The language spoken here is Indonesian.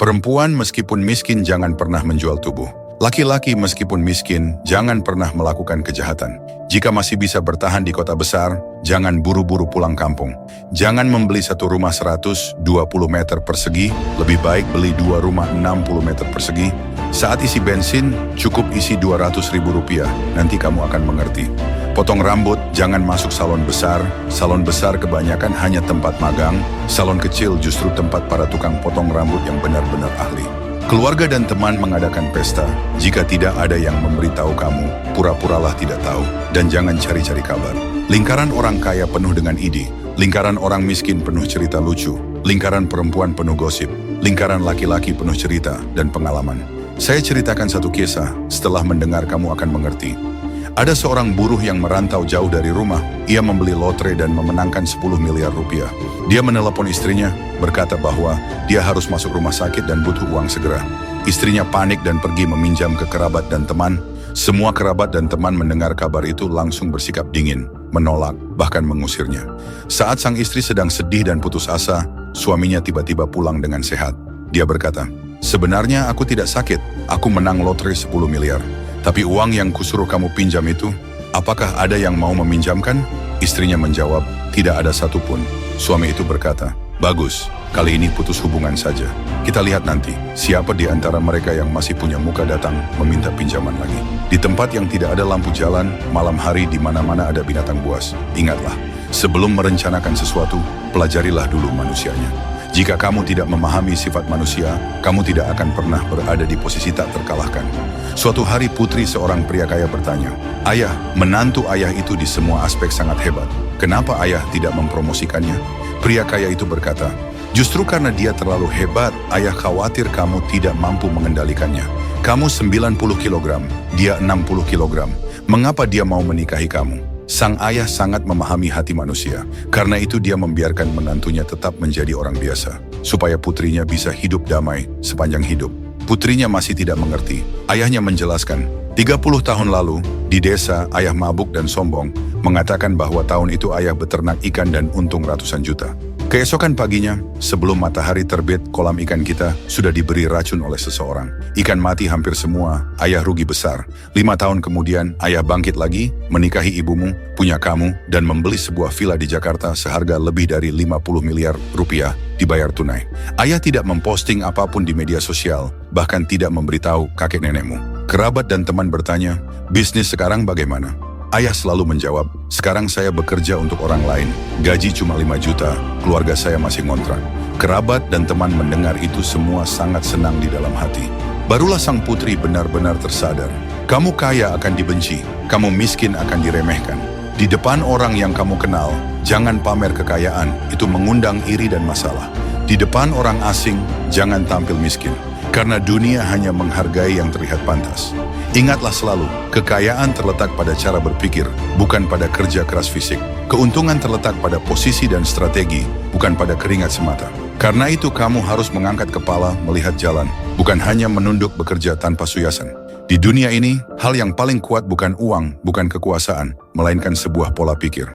Perempuan meskipun miskin jangan pernah menjual tubuh. Laki-laki meskipun miskin jangan pernah melakukan kejahatan. Jika masih bisa bertahan di kota besar, jangan buru-buru pulang kampung. Jangan membeli satu rumah 120 meter persegi, lebih baik beli dua rumah 60 meter persegi. Saat isi bensin, cukup isi 200 ribu rupiah, nanti kamu akan mengerti. Potong rambut, jangan masuk salon besar. Salon besar kebanyakan hanya tempat magang, salon kecil justru tempat para tukang potong rambut yang benar-benar ahli. Keluarga dan teman mengadakan pesta, jika tidak ada yang memberitahu kamu, pura-puralah tidak tahu, dan jangan cari-cari kabar. Lingkaran orang kaya penuh dengan ide, lingkaran orang miskin penuh cerita lucu, lingkaran perempuan penuh gosip, lingkaran laki-laki penuh cerita dan pengalaman. Saya ceritakan satu kisah, setelah mendengar kamu akan mengerti. Ada seorang buruh yang merantau jauh dari rumah. Ia membeli lotre dan memenangkan 10 miliar rupiah. Dia menelepon istrinya, berkata bahwa dia harus masuk rumah sakit dan butuh uang segera. Istrinya panik dan pergi meminjam ke kerabat dan teman. Semua kerabat dan teman mendengar kabar itu langsung bersikap dingin, menolak, bahkan mengusirnya. Saat sang istri sedang sedih dan putus asa, suaminya tiba-tiba pulang dengan sehat. Dia berkata, "Sebenarnya aku tidak sakit, aku menang lotre 10 miliar. Tapi uang yang kusuruh kamu pinjam itu, apakah ada yang mau meminjamkan?" Istrinya menjawab, "Tidak ada satupun." Suami itu berkata, "Bagus, kali ini putus hubungan saja. Kita lihat nanti, siapa di antara mereka yang masih punya muka datang meminta pinjaman lagi." Di tempat yang tidak ada lampu jalan, malam hari di mana-mana ada binatang buas. Ingatlah, sebelum merencanakan sesuatu, pelajarilah dulu manusianya. Jika kamu tidak memahami sifat manusia, kamu tidak akan pernah berada di posisi tak terkalahkan. Suatu hari putri seorang pria kaya bertanya, "Ayah, menantu ayah itu di semua aspek sangat hebat. Kenapa ayah tidak mempromosikannya?" Pria kaya itu berkata, "Justru karena dia terlalu hebat, ayah khawatir kamu tidak mampu mengendalikannya. Kamu 90 kilogram, dia 60 kilogram. Mengapa dia mau menikahi kamu?" Sang ayah sangat memahami hati manusia. Karena itu dia membiarkan menantunya tetap menjadi orang biasa, supaya putrinya bisa hidup damai sepanjang hidup. Putrinya masih tidak mengerti. Ayahnya menjelaskan, 30 tahun lalu, di desa ayah mabuk dan sombong, mengatakan bahwa tahun itu ayah beternak ikan dan untung ratusan juta. Keesokan paginya, sebelum matahari terbit, kolam ikan kita sudah diberi racun oleh seseorang. Ikan mati hampir semua, ayah rugi besar. 5 tahun kemudian, ayah bangkit lagi, menikahi ibumu, punya kamu, dan membeli sebuah villa di Jakarta seharga lebih dari 50 miliar rupiah, dibayar tunai. Ayah tidak memposting apapun di media sosial, bahkan tidak memberitahu kakek nenekmu. Kerabat dan teman bertanya, "Bisnis sekarang bagaimana?" Ayah selalu menjawab, "Sekarang saya bekerja untuk orang lain, gaji cuma 5 juta, keluarga saya masih ngontrak." Kerabat dan teman mendengar itu semua sangat senang di dalam hati. Barulah sang putri benar-benar tersadar. Kamu kaya akan dibenci, kamu miskin akan diremehkan. Di depan orang yang kamu kenal, jangan pamer kekayaan, itu mengundang iri dan masalah. Di depan orang asing, jangan tampil miskin, karena dunia hanya menghargai yang terlihat pantas. Ingatlah selalu, kekayaan terletak pada cara berpikir, bukan pada kerja keras fisik. Keuntungan terletak pada posisi dan strategi, bukan pada keringat semata. Karena itu kamu harus mengangkat kepala melihat jalan, bukan hanya menunduk bekerja tanpa suyasan. Di dunia ini, hal yang paling kuat bukan uang, bukan kekuasaan, melainkan sebuah pola pikir.